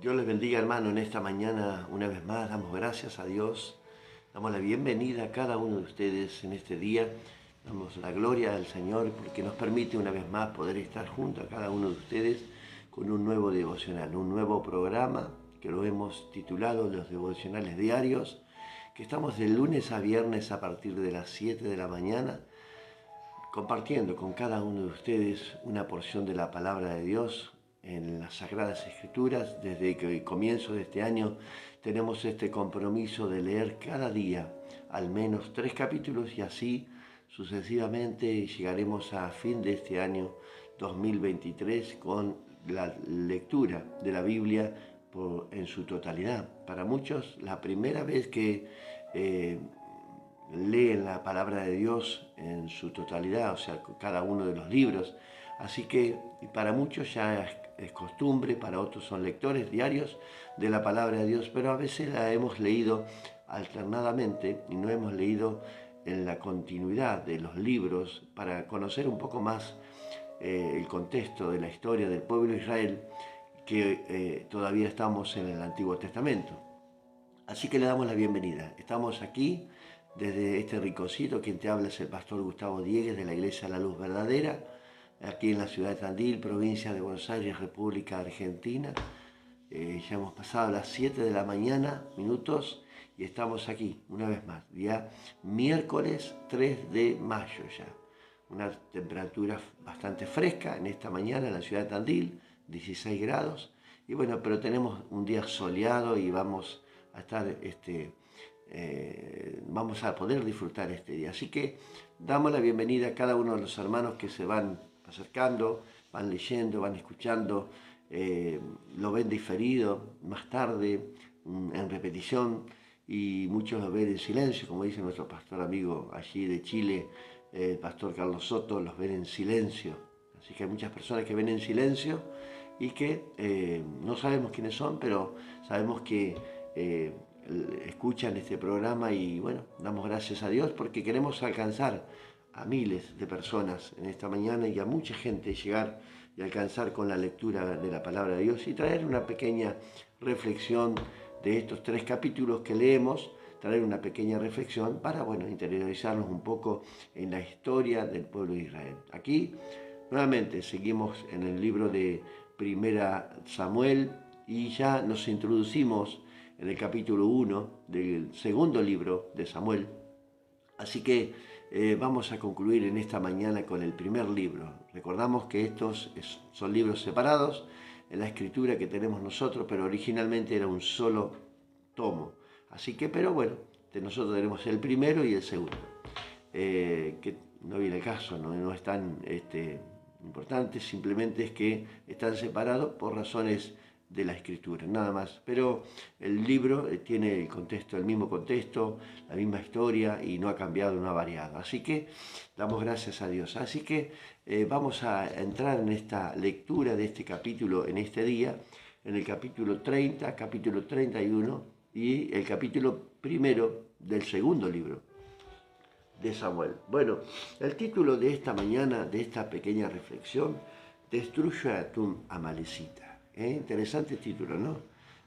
Dios les bendiga, hermano, en esta mañana una vez más damos gracias a Dios, damos la bienvenida a cada uno de ustedes en este día, damos la gloria al Señor porque nos permite una vez más poder estar junto a cada uno de ustedes con un nuevo devocional, un nuevo programa que lo hemos titulado Los Devocionales Diarios, que estamos de lunes a viernes a partir de las 7 de la mañana compartiendo con cada uno de ustedes una porción de la palabra de Dios en las Sagradas Escrituras. Desde que el comienzo de este año tenemos este compromiso de leer cada día al menos 3 capítulos y así sucesivamente llegaremos a fin de este año 2023 con la lectura de la Biblia en su totalidad. Para muchos la primera vez que leen la palabra de Dios en su totalidad, o sea, cada uno de los libros. Así que para muchos ya es costumbre, para otros son lectores diarios de la palabra de Dios, pero a veces la hemos leído alternadamente y no hemos leído en la continuidad de los libros para conocer un poco más el contexto de la historia del pueblo de Israel, que todavía estamos en el Antiguo Testamento. Así que le damos la bienvenida. Estamos aquí desde este rinconcito. Quien te habla es el pastor Gustavo Diegues de la Iglesia La Luz Verdadera, aquí en la ciudad de Tandil, provincia de Buenos Aires, República Argentina. Ya hemos pasado las 7 de la mañana, minutos, y estamos aquí una vez más, día miércoles 3 de mayo ya. Una temperatura bastante fresca en esta mañana en la ciudad de Tandil, 16 grados. Y bueno, pero tenemos un día soleado y vamos a estar vamos a poder disfrutar este día. Así que damos la bienvenida a cada uno de los hermanos que se van acercando, van leyendo, van escuchando, lo ven diferido, más tarde, en repetición, y muchos lo ven en silencio, como dice nuestro pastor amigo allí de Chile, el pastor Carlos Soto, los ven en silencio. Así que hay muchas personas que ven en silencio y que no sabemos quiénes son, pero sabemos que escuchan este programa y bueno, damos gracias a Dios porque queremos alcanzar a miles de personas en esta mañana y a mucha gente llegar y alcanzar con la lectura de la palabra de Dios y traer una pequeña reflexión de estos 3 capítulos que leemos, traer una pequeña reflexión para, bueno, interiorizarnos un poco en la historia del pueblo de Israel. Aquí, nuevamente, seguimos en el libro de Primera Samuel y ya nos introducimos en el capítulo 1 del segundo libro de Samuel. Así que vamos a concluir en esta mañana con el primer libro. Recordamos que estos son libros separados en la escritura que tenemos nosotros, pero originalmente era un solo tomo. Así que, pero bueno, nosotros tenemos el primero y el segundo. Que no viene el caso, no es tan importante, simplemente es que están separados por razones de la escritura, nada más. Pero el libro tiene el mismo contexto, la misma historia y no ha cambiado, no ha variado. Así que damos gracias a Dios. Así que vamos a entrar en esta lectura de este capítulo en este día, en el capítulo 30, capítulo 31 y el capítulo primero del segundo libro de Samuel. Bueno, el título de esta mañana, de esta pequeña reflexión, Destruye a tu Amalecita. Interesante título, ¿no?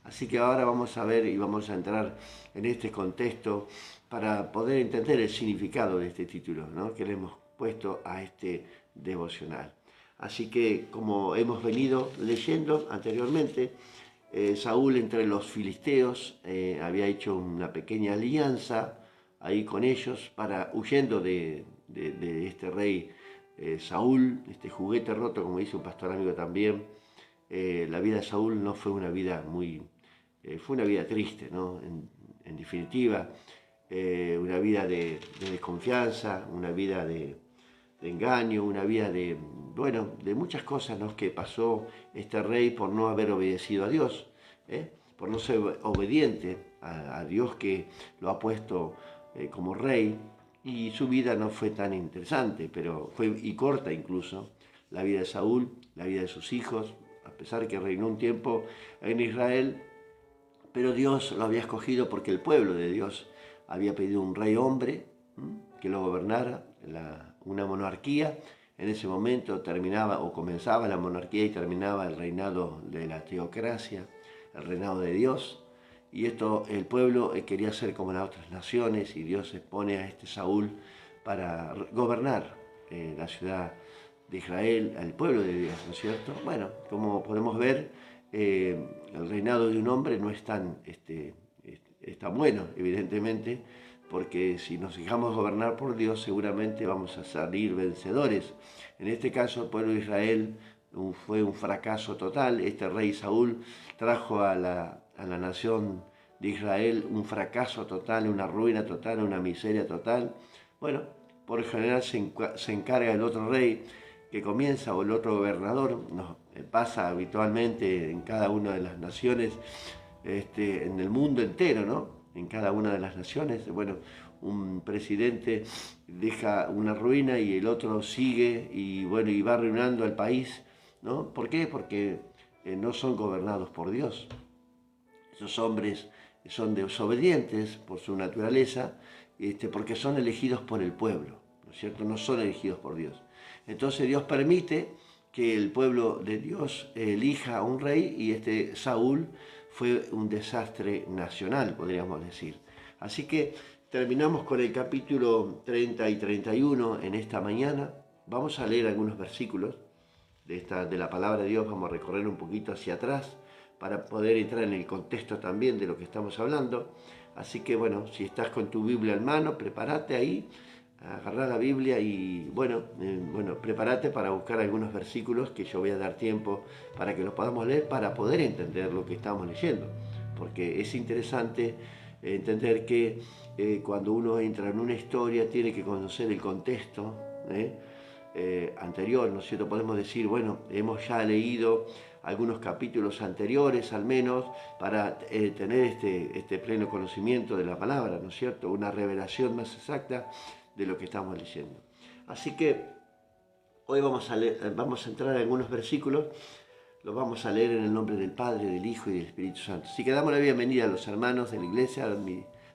Así que ahora vamos a ver y vamos a entrar en este contexto para poder entender el significado de este título, ¿no?, que le hemos puesto a este devocional. Así que, como hemos venido leyendo anteriormente, Saúl entre los filisteos había hecho una pequeña alianza ahí con ellos huyendo de este rey Saúl, este juguete roto, como dice un pastor amigo también. La vida de Saúl no fue una vida fue una vida triste, ¿no? En definitiva, una vida de desconfianza, una vida de engaño, una vida de muchas cosas, ¿no?, que pasó este rey por no haber obedecido a Dios, por no ser obediente a Dios que lo ha puesto como rey, y su vida no fue tan interesante, pero fue y corta incluso, la vida de Saúl, la vida de sus hijos, a pesar que reinó un tiempo en Israel, pero Dios lo había escogido porque el pueblo de Dios había pedido un rey hombre que lo gobernara, una monarquía. En ese momento terminaba o comenzaba la monarquía y terminaba el reinado de la teocracia. el reinado de Dios. Y esto, el pueblo quería ser como las otras naciones y Dios expone a este Saúl para gobernar la ciudad de Israel, al pueblo de Dios, ¿no es cierto? Bueno, como podemos ver, el reinado de un hombre no es tan bueno, evidentemente, porque si nos dejamos gobernar por Dios, seguramente vamos a salir vencedores. En este caso, el pueblo de Israel fue un fracaso total. Este rey Saúl trajo a la nación de Israel un fracaso total, una ruina total, una miseria total. Bueno, por lo general se encarga el otro rey que comienza o el otro gobernador. Nos pasa habitualmente en cada una de las naciones, en el mundo entero, ¿no? En cada una de las naciones. Bueno, un presidente deja una ruina y el otro sigue y bueno, y va arruinando al país, ¿no? ¿Por qué? Porque no son gobernados por Dios. Esos hombres son desobedientes por su naturaleza, porque son elegidos por el pueblo, ¿no es cierto? No son elegidos por Dios. Entonces Dios permite que el pueblo de Dios elija a un rey y este Saúl fue un desastre nacional, podríamos decir. Así que terminamos con el capítulo 30 y 31 en esta mañana. Vamos a leer algunos versículos de la palabra de Dios, vamos a recorrer un poquito hacia atrás para poder entrar en el contexto también de lo que estamos hablando. Así que bueno, si estás con tu Biblia en mano, prepárate ahí, agarrá la Biblia y bueno, prepárate para buscar algunos versículos que yo voy a dar tiempo para que los podamos leer para poder entender lo que estamos leyendo. Porque es interesante entender que cuando uno entra en una historia tiene que conocer el contexto anterior, ¿no es cierto? Podemos decir, bueno, hemos ya leído algunos capítulos anteriores al menos para tener este pleno conocimiento de la palabra, ¿no es cierto? Una revelación más exacta de lo que estamos leyendo. Así que hoy vamos a entrar en algunos versículos, los vamos a leer en el nombre del Padre, del Hijo y del Espíritu Santo. Así que damos la bienvenida a los hermanos de la iglesia,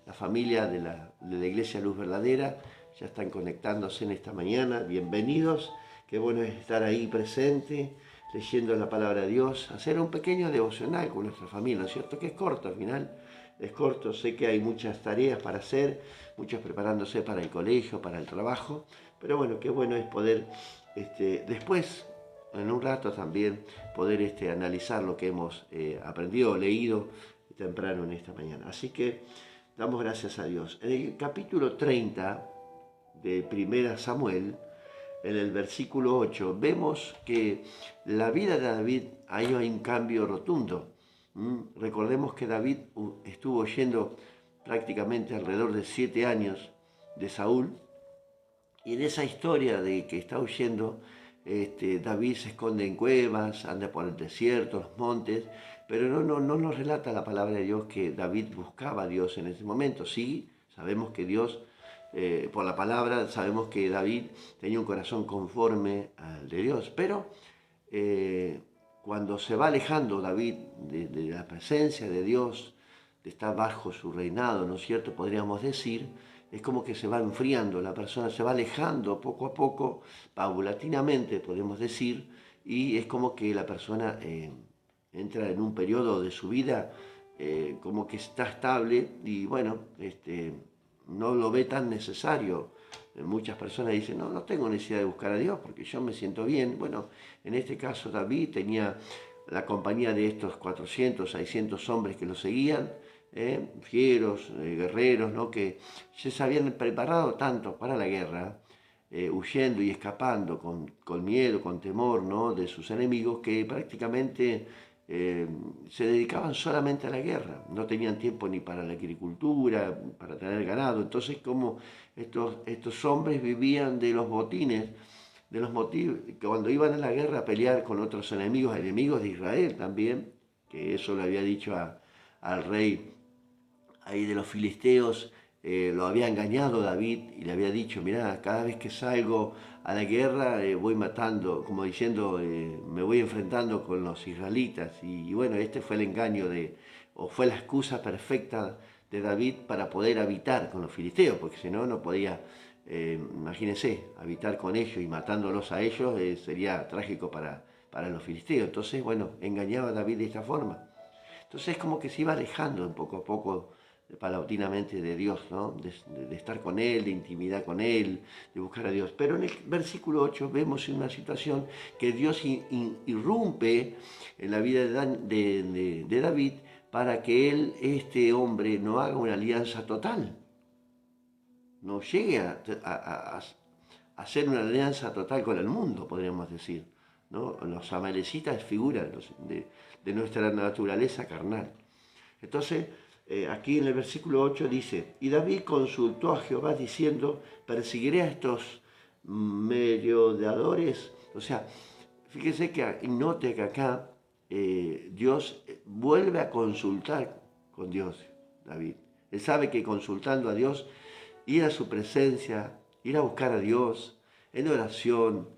la familia de la Iglesia Luz Verdadera. Ya están conectándose en esta mañana. Bienvenidos. Qué bueno es estar ahí presente, leyendo la palabra de Dios, hacer un pequeño devocional con nuestra familia, ¿no es cierto? Que es corto al final. Es corto, sé que hay muchas tareas para hacer, muchos preparándose para el colegio, para el trabajo, pero bueno, qué bueno es poder después, en un rato también, poder analizar lo que hemos aprendido o leído temprano en esta mañana. Así que damos gracias a Dios. En el capítulo 30 de 1 Samuel, en el versículo 8, vemos que la vida de David hay un cambio rotundo. Recordemos que David estuvo yendo prácticamente alrededor de 7 años de Saúl, y en esa historia de que está huyendo, David se esconde en cuevas, anda por el desierto, los montes, pero no nos relata la palabra de Dios que David buscaba a Dios en ese momento. Sí, sabemos que Dios, por la palabra, sabemos que David tenía un corazón conforme al de Dios, pero cuando se va alejando David de la presencia de Dios, de estar bajo su reinado, ¿no es cierto? Podríamos decir, es como que se va enfriando, la persona se va alejando poco a poco, paulatinamente, podemos decir, y es como que la persona entra en un periodo de su vida como que está estable y bueno, no lo ve tan necesario. Muchas personas dicen, no tengo necesidad de buscar a Dios porque yo me siento bien. Bueno, en este caso David tenía la compañía de estos 400, 600 hombres que lo seguían, fieros, guerreros, ¿no? Que ya se habían preparado tanto para la guerra, huyendo y escapando con miedo, con temor, ¿no? De sus enemigos, que prácticamente se dedicaban solamente a la guerra, no tenían tiempo ni para la agricultura, para tener ganado. Entonces, como estos hombres vivían de los botines, de los motivos, cuando iban a la guerra a pelear con otros enemigos de Israel también, que eso le había dicho al rey ahí de los filisteos, lo había engañado David y le había dicho, mirá, cada vez que salgo a la guerra voy matando, como diciendo, me voy enfrentando con los israelitas. Y bueno, este fue el engaño o fue la excusa perfecta de David para poder habitar con los filisteos, porque si no, no podía, imagínense, habitar con ellos y matándolos a ellos sería trágico para los filisteos. Entonces, bueno, engañaba a David de esta forma. Entonces es como que se iba alejando un poco a poco, paulatinamente de Dios, ¿no? De estar con Él, de intimidad con Él, de buscar a Dios. Pero en el versículo 8 vemos una situación que Dios irrumpe en la vida de David para que él, este hombre, no haga una alianza total, no llegue a hacer una alianza total con el mundo, podríamos decir, ¿no? Los amalecitas figuran de nuestra naturaleza carnal. Entonces, aquí en el versículo 8 dice, y David consultó a Jehová diciendo, perseguiré a estos merodeadores. O sea, fíjese que note que acá Dios vuelve a consultar con Dios, David. Él sabe que consultando a Dios, ir a su presencia, ir a buscar a Dios en oración,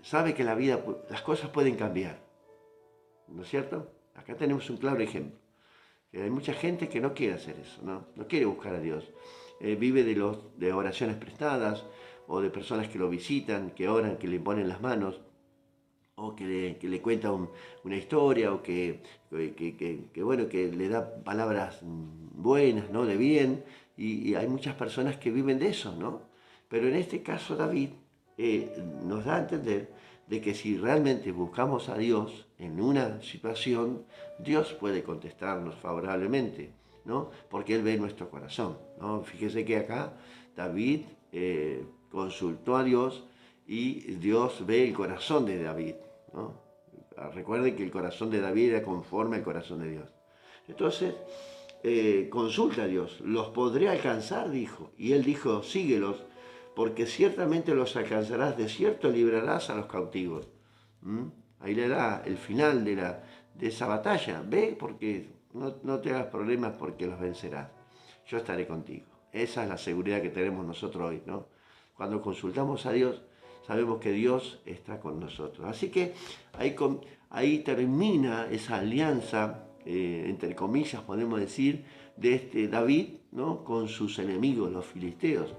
sabe que la vida, las cosas pueden cambiar, ¿no es cierto? Acá tenemos un claro ejemplo. Que hay mucha gente que no quiere hacer eso, no quiere buscar a Dios. Vive de oraciones prestadas o de personas que lo visitan, que oran, que le ponen las manos o que le cuenta una historia o bueno, que le da palabras buenas, ¿no? De bien, y hay muchas personas que viven de eso, ¿no? Pero en este caso David nos da a entender de que si realmente buscamos a Dios en una situación, Dios puede contestarnos favorablemente, ¿no? Porque Él ve nuestro corazón, ¿no? Fíjese que acá David consultó a Dios y Dios ve el corazón de David, ¿no? Recuerden que el corazón de David era conforme al corazón de Dios. Entonces, consulta a Dios, ¿los podré alcanzar? Dijo. Y él dijo, síguelos, porque ciertamente los alcanzarás, de cierto librarás a los cautivos. Ahí le da el final de esa batalla. Ve, porque no te hagas problemas porque los vencerás. Yo estaré contigo. Esa es la seguridad que tenemos nosotros hoy, ¿no? Cuando consultamos a Dios, sabemos que Dios está con nosotros. Así que ahí termina esa alianza, entre comillas podemos decir, de este David, ¿no? Con sus enemigos, los filisteos.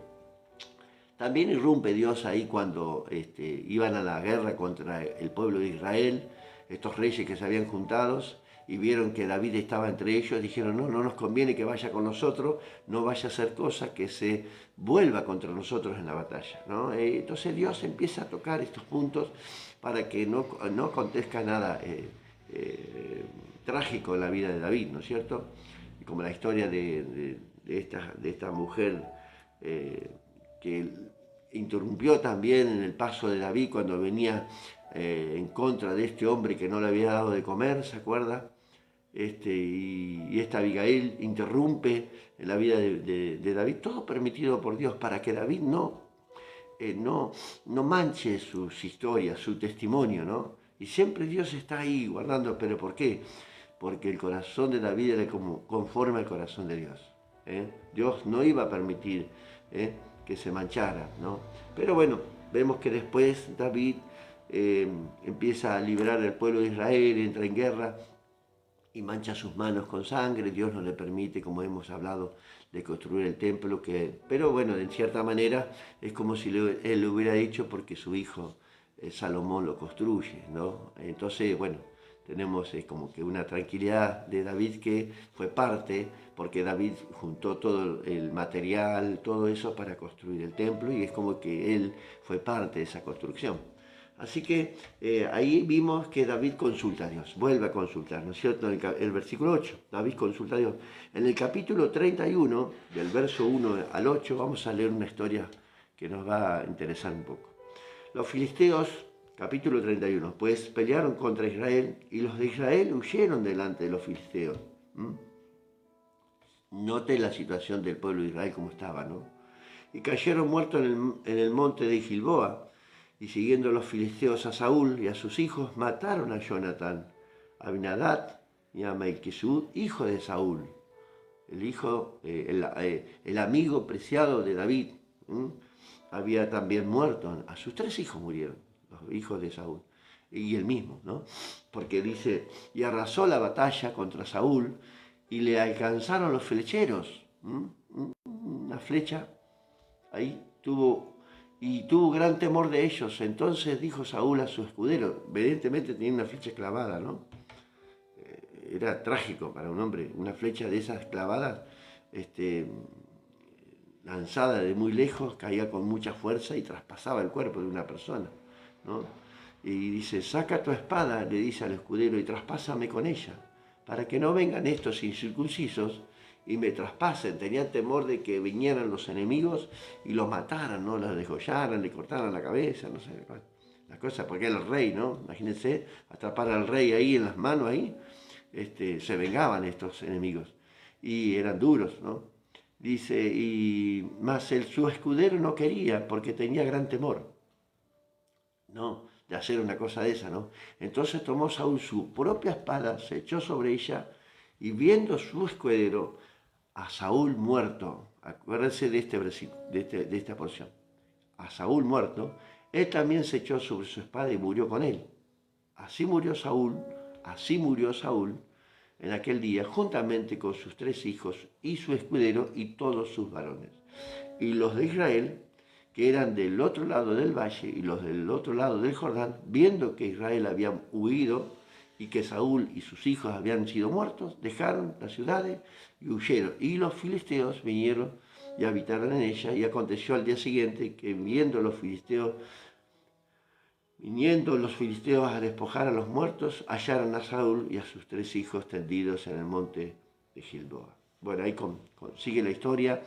También irrumpe Dios ahí cuando iban a la guerra contra el pueblo de Israel, estos reyes que se habían juntado y vieron que David estaba entre ellos, dijeron, no nos conviene que vaya con nosotros, no vaya a hacer cosa que se vuelva contra nosotros en la batalla, ¿no? Entonces Dios empieza a tocar estos puntos para que no acontezca nada trágico en la vida de David, ¿no es cierto? Como la historia de esta mujer que interrumpió también en el paso de David cuando venía en contra de este hombre que no le había dado de comer, ¿se acuerda? Y esta Abigail interrumpe en la vida de David, todo permitido por Dios para que David no manche sus historias, su testimonio, ¿no? Y siempre Dios está ahí guardando, ¿pero por qué? Porque el corazón de David era como conforme al corazón de Dios. Dios no iba a permitir que se manchara, ¿no? Pero bueno, vemos que después David empieza a liberar al pueblo de Israel, entra en guerra y mancha sus manos con sangre. Dios no le permite, como hemos hablado, de construir el templo, pero bueno, en cierta manera es como si él lo hubiera dicho porque su hijo Salomón lo construye, ¿no? Entonces, bueno, tenemos como que una tranquilidad de David que fue parte, porque David juntó todo el material, todo eso para construir el templo y es como que él fue parte de esa construcción. Así que ahí vimos que David consulta a Dios, vuelve a consultar, ¿no es cierto? El versículo 8, David consulta a Dios. En el capítulo 31, del verso 1 al 8, vamos a leer una historia que nos va a interesar un poco. Los filisteos, capítulo 31, pues pelearon contra Israel y los de Israel huyeron delante de los filisteos. Note la situación del pueblo de Israel como estaba, ¿no? Y cayeron muertos en el monte de Gilboa. Y siguiendo los filisteos a Saúl y a sus hijos, mataron a Jonatán, a Abinadab y a Malquisud, hijo de Saúl, el amigo preciado de David. Había también muerto, a sus 3 hijos murieron, los hijos de Saúl, y él mismo, ¿no? Porque dice, y arrasó la batalla contra Saúl y le alcanzaron los flecheros. Una flecha, ahí tuvo gran temor de ellos. Entonces dijo Saúl a su escudero, evidentemente tenía una flecha clavada, ¿no? era trágico para un hombre, una flecha de esas clavadas, lanzada de muy lejos, caía con mucha fuerza y traspasaba el cuerpo de una persona, ¿no? Y dice, saca tu espada, le dice al escudero, y traspásame con ella, para que no vengan estos incircuncisos y me traspasen. Tenían temor de que vinieran los enemigos y los mataran, ¿no? Los degollaran, le cortaran la cabeza, no sé, la cosa, porque era el rey, ¿no? Imagínense, atrapar al rey ahí en las manos, ahí, se vengaban estos enemigos, y eran duros, ¿no? Dice, y más su escudero no quería porque tenía gran temor, ¿no? De hacer una cosa de esa, ¿no? Entonces tomó Saúl su propia espada, se echó sobre ella y viendo su escudero, a Saúl muerto, acuérdense de este versículo, de esta porción, a Saúl muerto, él también se echó sobre su espada y murió con él. Así murió Saúl en aquel día, juntamente con sus 3 hijos y su escudero y todos sus varones. Y los de Israel, que eran del otro lado del valle y los del otro lado del Jordán, viendo que Israel había huido y que Saúl y sus hijos habían sido muertos, dejaron las ciudades y huyeron. Y los filisteos vinieron y habitaron en ella. Y aconteció al día siguiente que viniendo los filisteos a despojar a los muertos, hallaron a Saúl y a sus 3 hijos tendidos en el monte de Gilboa. Bueno, ahí sigue la historia.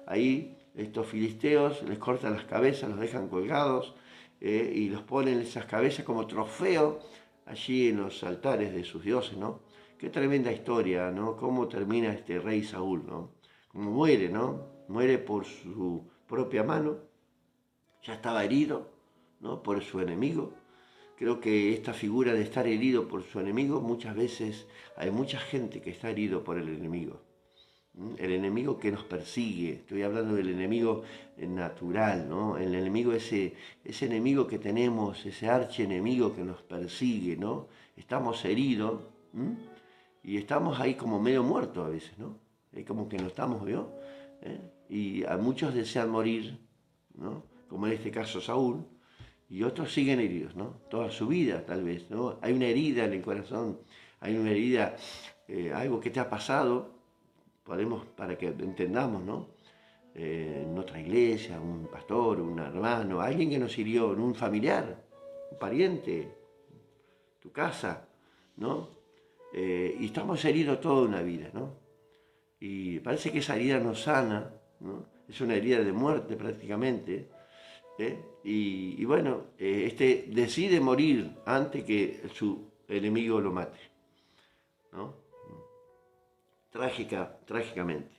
Ahí estos filisteos les cortan las cabezas, los dejan colgados y los ponen esas cabezas como trofeo allí en los altares de sus dioses, ¿no? Qué tremenda historia, ¿no? Cómo termina este rey Saúl, ¿no? Cómo muere, ¿no? Muere por su propia mano, ya estaba herido, ¿no? Por su enemigo. Creo que esta figura de estar herido por su enemigo, muchas veces hay mucha gente que está herido por el enemigo. El enemigo que nos persigue, estoy hablando del enemigo natural, ¿no? El enemigo, ese enemigo que tenemos, ese archienemigo que nos persigue, ¿no? Estamos heridos, ¿m? Y estamos ahí como medio muertos a veces, ¿no? Es como que no estamos, ¿vio? Y a muchos desean morir, ¿no? Como en este caso Saúl, y otros siguen heridos, ¿no? Toda su vida, tal vez, ¿no? Hay una herida en el corazón, hay una herida, algo que te ha pasado, podemos, para que entendamos, ¿no? En otra iglesia, un pastor, un hermano, alguien que nos hirió, un familiar, un pariente, tu casa, ¿no? Y estamos heridos toda una vida, ¿no? Y parece que esa herida nos sana, ¿no? Es una herida de muerte prácticamente, y bueno, decide morir antes que su enemigo lo mate, ¿no? Trágicamente.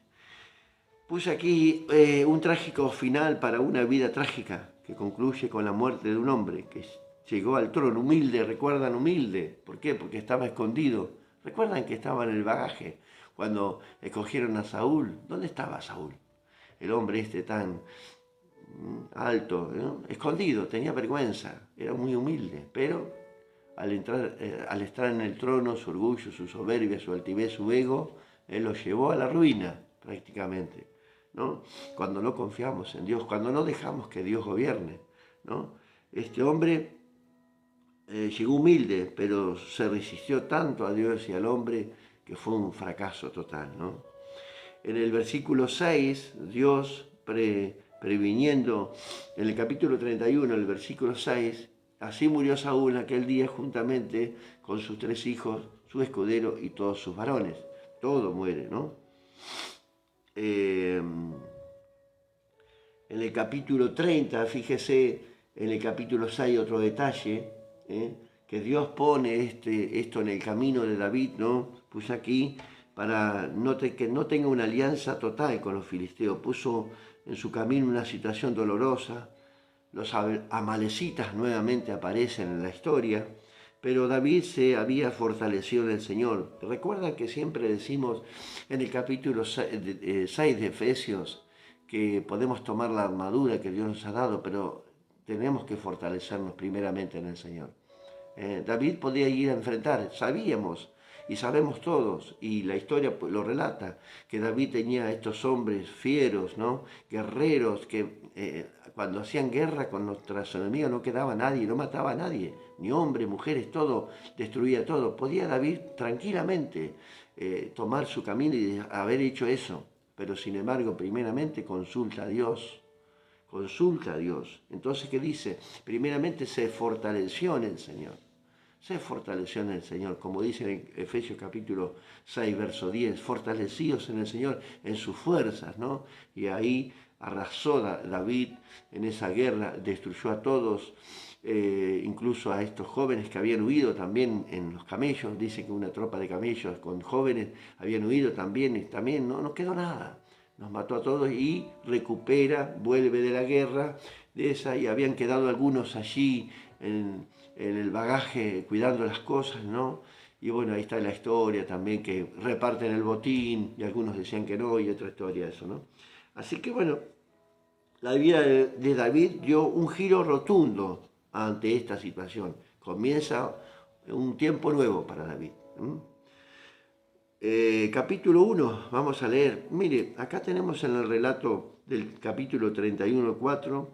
Puse aquí un trágico final para una vida trágica que concluye con la muerte de un hombre que llegó al trono humilde. ¿Recuerdan humilde? ¿Por qué? Porque estaba escondido. ¿Recuerdan que estaba en el bagaje cuando escogieron a Saúl? ¿Dónde estaba Saúl? El hombre tan alto, ¿no? Escondido, tenía vergüenza, era muy humilde, pero al estar en el trono, su orgullo, su soberbia, su altivez, su ego, él lo llevó a la ruina prácticamente, ¿no? Cuando no confiamos en Dios, cuando no dejamos que Dios gobierne, ¿no? Este hombre llegó humilde, pero se resistió tanto a Dios y al hombre que fue un fracaso total, ¿no? En el versículo 6, Dios previniendo, en el capítulo 31, el versículo 6, así murió Saúl aquel día juntamente con sus 3 hijos, su escudero y todos sus varones. Todo muere, ¿no? En el capítulo 30, fíjese, en el capítulo 6 otro detalle, que Dios pone esto en el camino de David, ¿no? Puse aquí para que no tenga una alianza total con los filisteos. Puso en su camino una situación dolorosa. Los amalecitas nuevamente aparecen en la historia, pero David se había fortalecido en el Señor. Recuerdan que siempre decimos en el capítulo 6 de Efesios que podemos tomar la armadura que Dios nos ha dado, pero tenemos que fortalecernos primeramente en el Señor. David podía ir a enfrentar, sabíamos y sabemos todos, y la historia lo relata, que David tenía estos hombres fieros, ¿no? Guerreros que cuando hacían guerra con nuestros enemigos no quedaba nadie, no mataba a nadie, ni hombres, mujeres, todo, destruía todo. Podía David tranquilamente tomar su camino y haber hecho eso, pero sin embargo, primeramente consulta a Dios. Consulta a Dios. Entonces, ¿qué dice? Primeramente se fortaleció en el Señor. Se fortaleció en el Señor, como dice en Efesios capítulo 6, verso 10, fortalecidos en el Señor, en sus fuerzas, ¿no? Y ahí arrasó David en esa guerra, destruyó a todos, incluso a estos jóvenes que habían huido también en los camellos, dice que una tropa de camellos con jóvenes habían huido también, y también no quedó nada. Nos mató a todos y recupera, vuelve de la guerra de esa, y habían quedado algunos allí en el bagaje cuidando las cosas, ¿no? Y bueno, ahí está la historia también, que reparten el botín, y algunos decían que no, y otra historia de eso, ¿no? Así que bueno, la vida de David dio un giro rotundo ante esta situación. Comienza un tiempo nuevo para David. Capítulo 1, vamos a leer. Mire, acá tenemos en el relato del capítulo 31:4,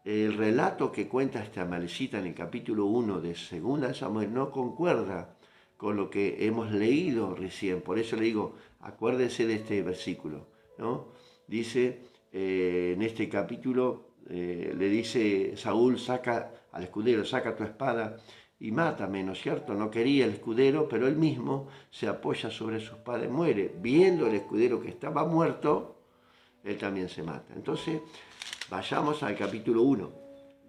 el relato que cuenta esta Amalecita en el capítulo 1 de 2 Samuel no concuerda con lo que hemos leído recién. Por eso le digo, acuérdese de este versículo, ¿no? Dice, en este capítulo, le dice Saúl, saca al escudero, saca tu espada y mátame, ¿no es cierto? No quería el escudero, pero él mismo se apoya sobre su espada y muere. Viendo el escudero que estaba muerto, él también se mata. Entonces, vayamos al capítulo 1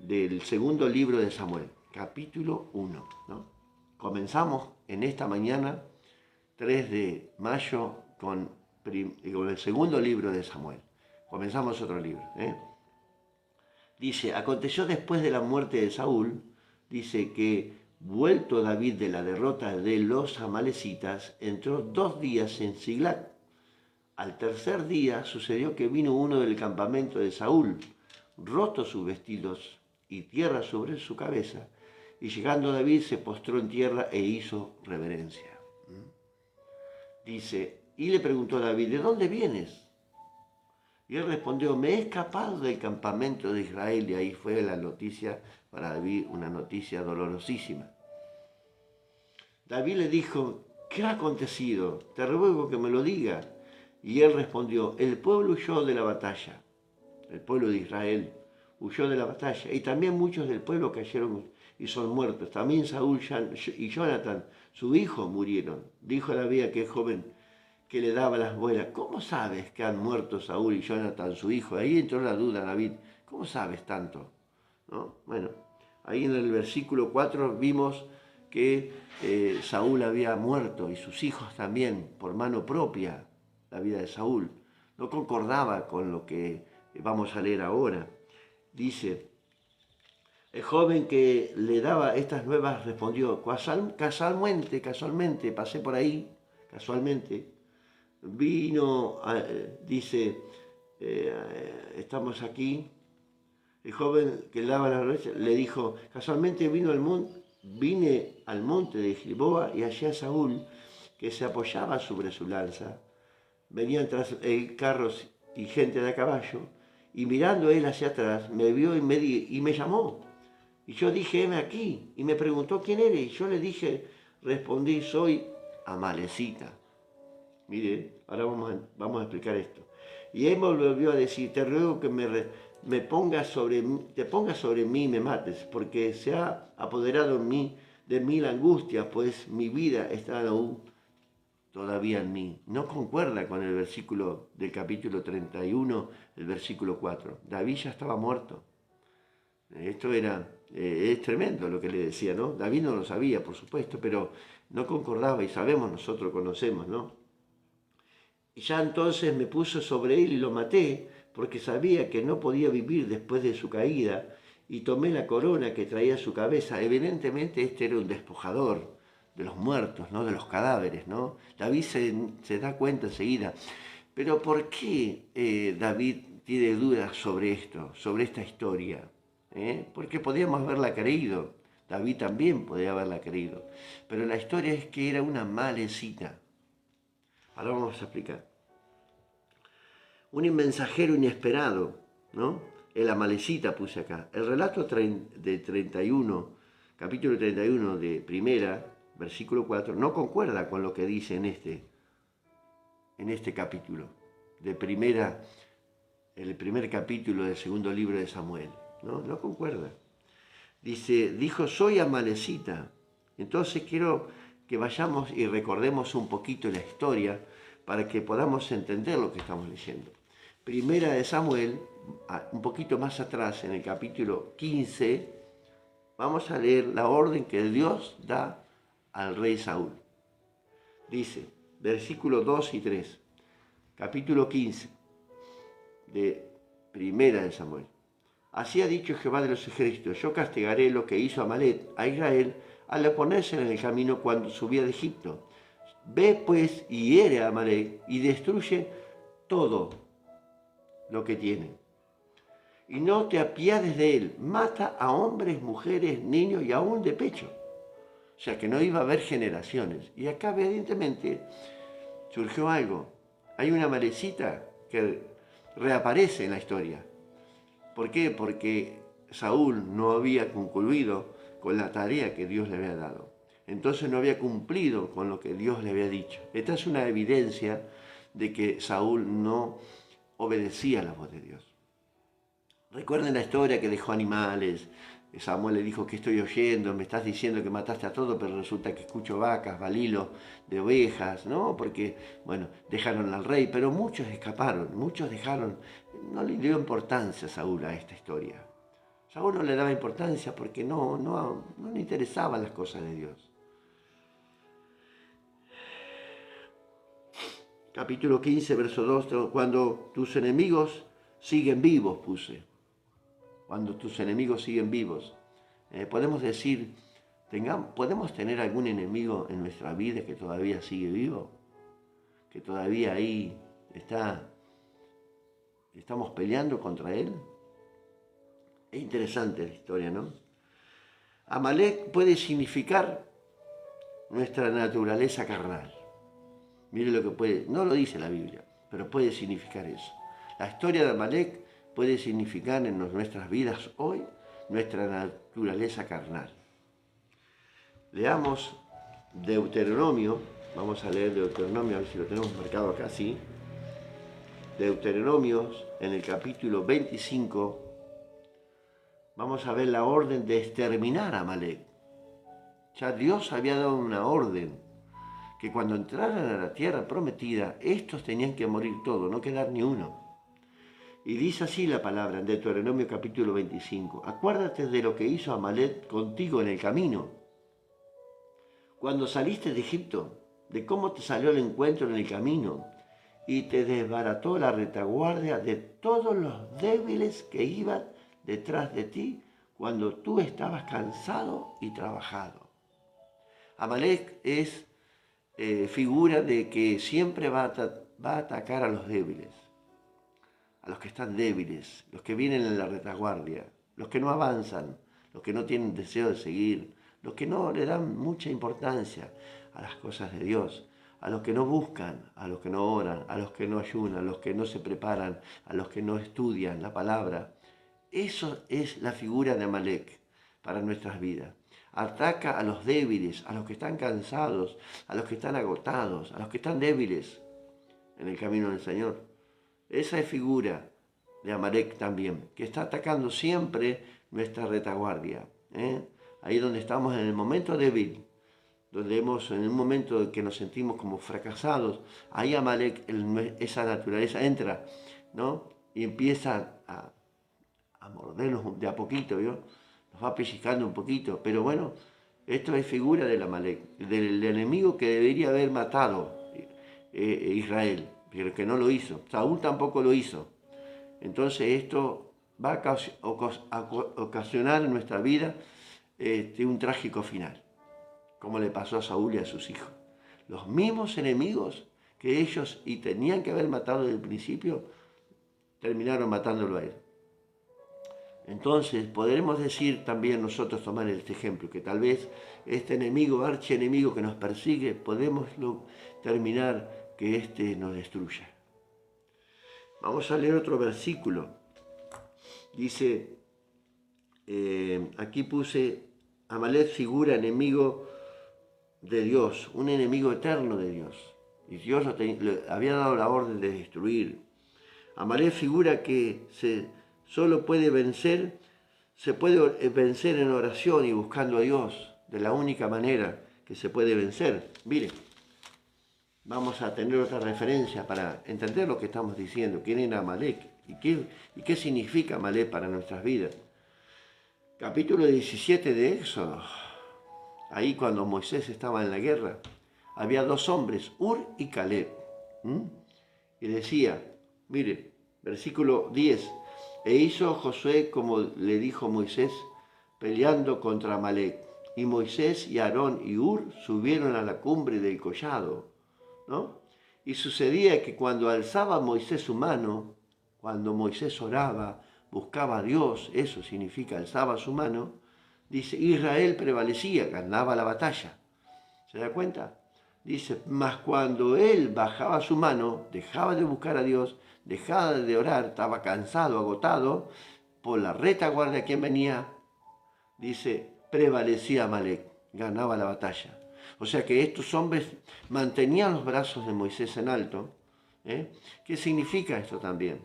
del segundo libro de Samuel. Capítulo 1, ¿no? Comenzamos en esta mañana, 3 de mayo, con el segundo libro de Samuel. Comenzamos otro libro, Dice, aconteció después de la muerte de Saúl, dice que vuelto David de la derrota de los amalecitas, entró 2 días en Siglag. Al tercer día sucedió que vino uno del campamento de Saúl, rotos sus vestidos y tierra sobre su cabeza, y llegando David se postró en tierra e hizo reverencia. Dice, y le preguntó a David, ¿de dónde vienes? Y él respondió, me he escapado del campamento de Israel. Y ahí fue la noticia para David, una noticia dolorosísima. David le dijo, ¿qué ha acontecido? Te ruego que me lo diga. Y él respondió, el pueblo huyó de la batalla. El pueblo de Israel huyó de la batalla. Y también muchos del pueblo cayeron y son muertos. También Saúl y Jonathan, su hijo, murieron. Dijo David a aquel joven que le daba las vuelas, ¿cómo sabes que han muerto Saúl y Jonathan, su hijo? Ahí entró la duda, David, ¿cómo sabes tanto? ¿No? Bueno, ahí en el versículo 4 vimos que Saúl había muerto y sus hijos también, por mano propia, la vida de Saúl. No concordaba con lo que vamos a leer ahora. Dice, el joven que le daba estas nuevas respondió, casualmente, pasé por ahí, casualmente, vino, dice, estamos aquí. El joven que daba la noche le dijo, casualmente vine al monte de Gilboa y hallé a Saúl que se apoyaba sobre su lanza. Venían tras carros y gente de a caballo, y mirando él hacia atrás, me vio y me llamó. Y yo dije, heme aquí, y me preguntó quién eres, y yo le dije, respondí, soy Amalecita. Mire, ahora vamos a explicar esto. Y él me volvió a decir, te ruego que te pongas sobre mí y me mates, porque se ha apoderado de mí la angustia, pues mi vida está aún todavía en mí. No concuerda con el versículo del capítulo 31, el versículo 4. David ya estaba muerto. Esto es tremendo lo que le decía, ¿no? David no lo sabía, por supuesto, pero no concordaba y sabemos, nosotros conocemos, ¿no? Y ya entonces me puse sobre él y lo maté, porque sabía que no podía vivir después de su caída, y tomé la corona que traía a su cabeza. Evidentemente este era un despojador de los muertos, ¿no? De los cadáveres, ¿no? David se da cuenta enseguida. Pero ¿por qué David tiene dudas sobre esto, sobre esta historia? Porque podíamos haberla creído. David también podía haberla creído. Pero la historia es que era una malecita. Ahora vamos a explicar. Un mensajero inesperado, ¿no? el amalecita puse acá. El relato de 31, capítulo 31 de Primera, versículo 4, no concuerda con lo que dice en este capítulo de Primera, el primer capítulo del segundo libro de Samuel. No concuerda. Dice, dijo, soy amalecita. Entonces quiero que vayamos y recordemos un poquito la historia para que podamos entender lo que estamos leyendo. Primera de Samuel, un poquito más atrás, en el capítulo 15, vamos a leer la orden que Dios da al rey Saúl. Dice, versículos 2 y 3, capítulo 15 de Primera de Samuel. Así ha dicho Jehová de los ejércitos, yo castigaré lo que hizo Amalek a Israel al oponerse en el camino cuando subía de Egipto. Ve pues y hiere a Amalek y destruye todo lo que tiene. Y no te apiades de él, mata a hombres, mujeres, niños y aún de pecho. O sea que no iba a haber generaciones. Y acá evidentemente surgió algo. Hay una amalecita que reaparece en la historia. ¿Por qué? Porque Saúl no había concluido con la tarea que Dios le había dado. Entonces no había cumplido con lo que Dios le había dicho. Esta es una evidencia de que Saúl no obedecía la voz de Dios. Recuerden la historia que dejó animales. Samuel le dijo, ¿qué estoy oyendo? Me estás diciendo que mataste a todo, pero resulta que escucho vacas, balilos de ovejas, ¿no? Porque, bueno, dejaron al rey, pero muchos escaparon, muchos dejaron. No le dio importancia a Saúl a esta historia. Saúl no le daba importancia porque no le interesaban las cosas de Dios. Capítulo 15, verso 2, cuando tus enemigos siguen vivos, puse. Cuando tus enemigos siguen vivos. Podemos decir, ¿podemos tener algún enemigo en nuestra vida que todavía sigue vivo? Que todavía ahí estamos peleando contra él. Es interesante la historia, ¿no? Amalek puede significar nuestra naturaleza carnal. Mire lo que puede, no lo dice la Biblia, pero puede significar eso. La historia de Amalek puede significar en nuestras vidas hoy nuestra naturaleza carnal. Leamos Deuteronomio, vamos a leer Deuteronomio, a ver si lo tenemos marcado acá, sí. Deuteronomio, en el capítulo 25, vamos a ver la orden de exterminar a Amalek. Ya Dios había dado una orden, que cuando entraran a la tierra prometida, estos tenían que morir todos, no quedar ni uno. Y dice así la palabra en Deuteronomio capítulo 25. Acuérdate de lo que hizo Amalek contigo en el camino. Cuando saliste de Egipto, de cómo te salió el encuentro en el camino y te desbarató la retaguardia de todos los débiles que iban detrás de ti cuando tú estabas cansado y trabajado. Amalek es figura de que siempre va a atacar a los débiles, a los que están débiles, los que vienen en la retaguardia, los que no avanzan, los que no tienen deseo de seguir, los que no le dan mucha importancia a las cosas de Dios, a los que no buscan, a los que no oran, a los que no ayunan, a los que no se preparan, a los que no estudian la palabra. Eso es la figura de Amalek para nuestras vidas. Ataca a los débiles, a los que están cansados, a los que están agotados, a los que están débiles en el camino del Señor. Esa es figura de Amalek también, que está atacando siempre nuestra retaguardia. Ahí donde estamos en el momento débil, donde en un momento que nos sentimos como fracasados, ahí Amalek, esa naturaleza entra, ¿no? Y empieza a mordernos de a poquito, ¿vio? Nos va pellizcando un poquito, pero bueno, esto es figura del Amalek, del enemigo que debería haber matado Israel, pero que no lo hizo. Saúl tampoco lo hizo. Entonces esto va a ocasionar en nuestra vida un trágico final, como le pasó a Saúl y a sus hijos. Los mismos enemigos que ellos y tenían que haber matado desde el principio, terminaron matándolo a él. Entonces podremos decir también nosotros, tomar este ejemplo, que tal vez este enemigo, archienemigo que nos persigue, podemos terminar que éste nos destruya. Vamos a leer otro versículo Dice, aquí puse, Amalek figura enemigo de Dios, un enemigo eterno de Dios. Y Dios le había dado la orden de destruir. Amalek figura que solo puede vencer, se puede vencer en oración y buscando a Dios, de la única manera que se puede vencer. Mire, vamos a tener otra referencia para entender lo que estamos diciendo. ¿Quién era Amalek? ¿Y qué significa Amalek para nuestras vidas? Capítulo 17 de Éxodo. Ahí cuando Moisés estaba en la guerra, había dos hombres, Ur y Caleb. Y decía, mire, versículo 10, e hizo Josué como le dijo Moisés, peleando contra Amalek. Y Moisés y Aarón y Ur subieron a la cumbre del collado, ¿no? Y sucedía que cuando alzaba Moisés su mano, cuando Moisés oraba, buscaba a Dios, eso significa alzaba su mano, dice, Israel prevalecía, ganaba la batalla. ¿Se da cuenta? Dice, mas cuando él bajaba su mano, dejaba de buscar a Dios, dejaba de orar, estaba cansado, agotado, por la retaguardia que venía, dice, prevalecía Amalek, ganaba la batalla. O sea que estos hombres mantenían los brazos de Moisés en alto. ¿Qué significa esto también?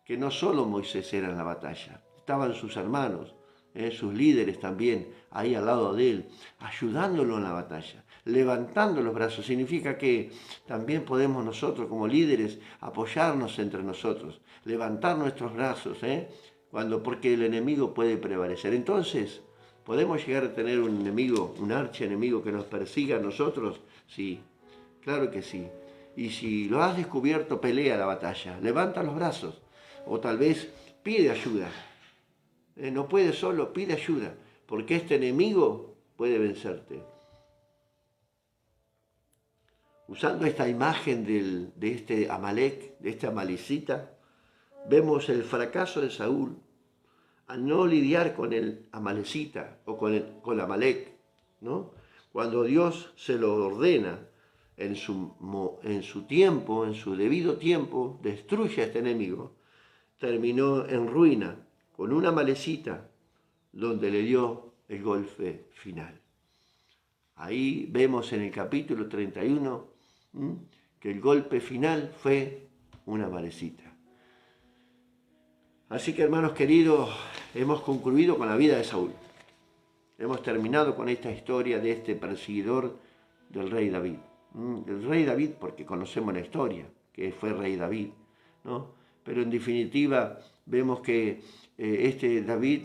Que no solo Moisés era en la batalla, estaban sus hermanos, sus líderes también, ahí al lado de él, ayudándolo en la batalla, levantando los brazos. Significa que también podemos nosotros como líderes apoyarnos entre nosotros, levantar nuestros brazos, porque el enemigo puede prevalecer. Entonces, ¿podemos llegar a tener un enemigo, un archienemigo que nos persiga a nosotros? Sí, claro que sí. Y si lo has descubierto, pelea la batalla, levanta los brazos. O tal vez pide ayuda. No puede solo, pide ayuda, porque este enemigo puede vencerte. Usando esta imagen de este Amalek, de este amalecita, vemos el fracaso de Saúl al no lidiar con el amalecita o con Amalek, ¿no? Cuando Dios se lo ordena en su tiempo, en su debido tiempo, destruye a este enemigo, terminó en ruina, con una malecita donde le dio el golpe final. Ahí vemos en el capítulo 31 que el golpe final fue una malecita. Así que, hermanos queridos, hemos concluido con la vida de Saúl. Hemos terminado con esta historia de este perseguidor del rey David. El rey David, porque conocemos la historia, que fue rey David, ¿no? Pero en definitiva vemos que este David,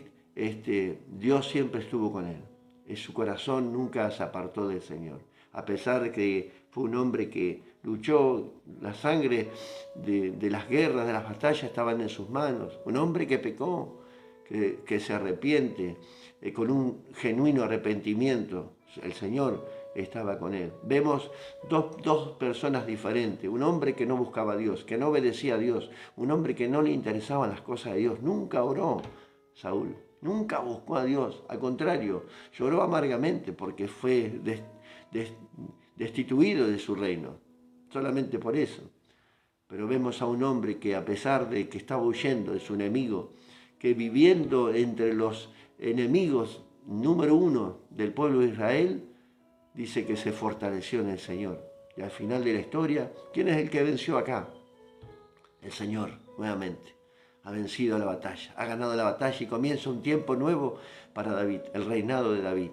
Dios siempre estuvo con él. En su corazón nunca se apartó del Señor. A pesar de que fue un hombre que luchó, la sangre de las guerras, de las batallas estaban en sus manos. Un hombre que pecó, que se arrepiente, con un genuino arrepentimiento. El Señor estaba con él. Vemos dos personas diferentes. Un hombre que no buscaba a Dios, que no obedecía a Dios. Un hombre que no le interesaban las cosas de Dios. Nunca oró, Saúl. Nunca buscó a Dios. Al contrario, lloró amargamente porque fue destituido de su reino. Solamente por eso. Pero vemos a un hombre que, a pesar de que estaba huyendo de su enemigo, que viviendo entre los enemigos número uno del pueblo de Israel, dice que se fortaleció en el Señor. Y al final de la historia, ¿quién es el que venció acá? El Señor, nuevamente. Ha vencido la batalla, ha ganado la batalla y comienza un tiempo nuevo para David, el reinado de David.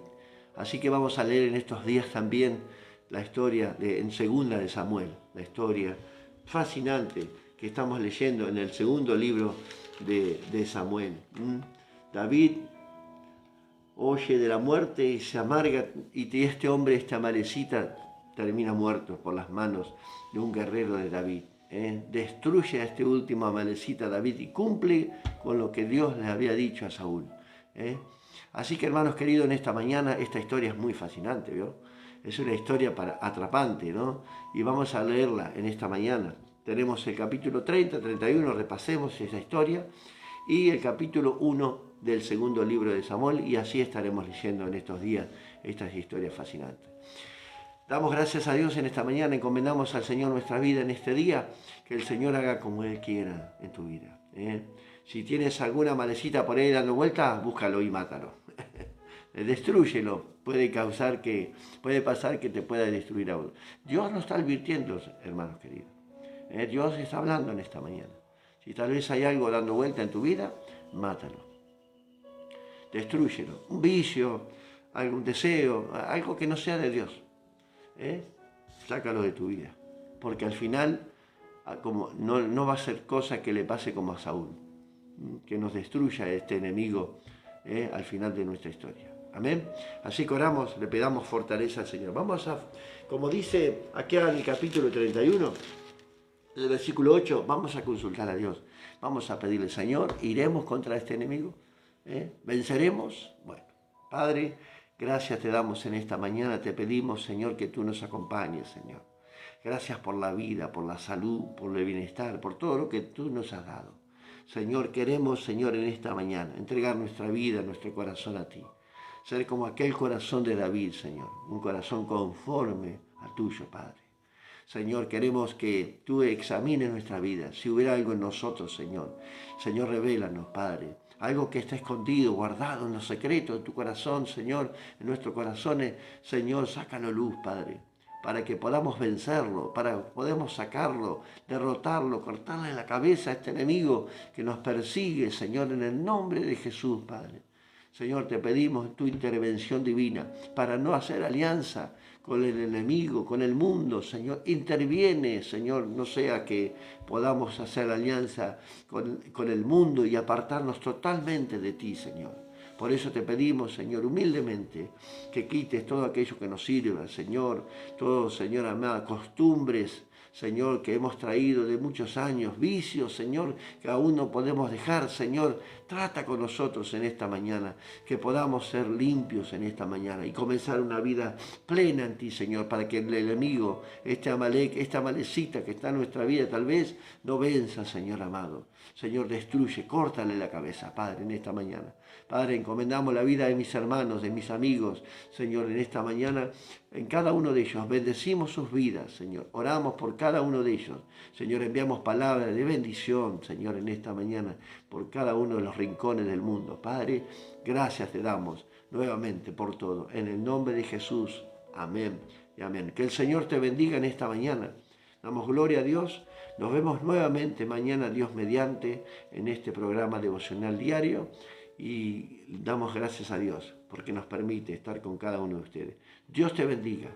Así que vamos a leer en estos días también la historia en segunda de Samuel, la historia fascinante que estamos leyendo en el segundo libro de Samuel. David oye de la muerte y se amarga, y este hombre, esta amalecita, termina muerto por las manos de un guerrero de David. Destruye a este último amalecita David y cumple con lo que Dios le había dicho a Saúl. Así que, hermanos queridos, en esta mañana esta historia es muy fascinante, ¿vio? Es una historia atrapante, ¿no? Y vamos a leerla en esta mañana. Tenemos el capítulo 30, 31, repasemos esa historia, y el capítulo 1 del segundo libro de Samuel, y así estaremos leyendo en estos días estas historias fascinantes. Damos gracias a Dios en esta mañana, encomendamos al Señor nuestra vida en este día, que el Señor haga como Él quiera en tu vida. Si tienes alguna malecita por ahí dando vueltas, búscalo y mátalo. Destrúyelo. Puede pasar que te pueda destruir a uno. Dios nos está advirtiendo, hermanos queridos. Dios está hablando en esta mañana. Si tal vez hay algo dando vuelta en tu vida, mátalo. Destrúyelo. Un vicio, algún deseo, algo que no sea de Dios. Sácalo de tu vida. Porque al final como no va a ser cosa que le pase como a Saúl. Que nos destruya este enemigo al final de nuestra historia. Amén. Así que oramos, le pedamos fortaleza al Señor. Vamos a, como dice aquí en el capítulo 31, el versículo 8, vamos a consultar a Dios. Vamos a pedirle, Señor, ¿iremos contra este enemigo? ¿Venceremos? Bueno, Padre, gracias te damos en esta mañana. Te pedimos, Señor, que tú nos acompañes, Señor. Gracias por la vida, por la salud, por el bienestar, por todo lo que tú nos has dado. Señor, queremos, Señor, en esta mañana entregar nuestra vida, nuestro corazón a ti. Ser como aquel corazón de David, Señor, un corazón conforme al tuyo, Padre. Señor, queremos que tú examines nuestra vida. Si hubiera algo en nosotros, Señor, revélanos, Padre. Algo que está escondido, guardado en los secretos de tu corazón, Señor, en nuestros corazones, Señor, sácalo a luz, Padre, para que podamos vencerlo, para que podamos sacarlo, derrotarlo, cortarle la cabeza a este enemigo que nos persigue, Señor, en el nombre de Jesús, Padre. Señor, te pedimos tu intervención divina para no hacer alianza con el enemigo, con el mundo, Señor. Interviene, Señor, no sea que podamos hacer alianza con el mundo y apartarnos totalmente de ti, Señor. Por eso te pedimos, Señor, humildemente, que quites todo aquello que nos sirva, Señor, todo, Señor amado, costumbres, Señor, que hemos traído de muchos años, vicios, Señor, que aún no podemos dejar, Señor, trata con nosotros en esta mañana, que podamos ser limpios en esta mañana y comenzar una vida plena en ti, Señor, para que el enemigo, este Amalek, esta malecita que está en nuestra vida, tal vez no venza, Señor amado. Señor, destruye, córtale la cabeza, Padre, en esta mañana. Padre, encomendamos la vida de mis hermanos, de mis amigos, Señor, en esta mañana, en cada uno de ellos. Bendecimos sus vidas, Señor. Oramos por cada uno de ellos. Señor, enviamos palabras de bendición, Señor, en esta mañana, por cada uno de los rincones del mundo. Padre, gracias te damos nuevamente por todo. En el nombre de Jesús. Amén y amén. Que el Señor te bendiga en esta mañana. Damos gloria a Dios. Nos vemos nuevamente mañana, Dios mediante, en este programa devocional diario. Y damos gracias a Dios porque nos permite estar con cada uno de ustedes. Dios te bendiga.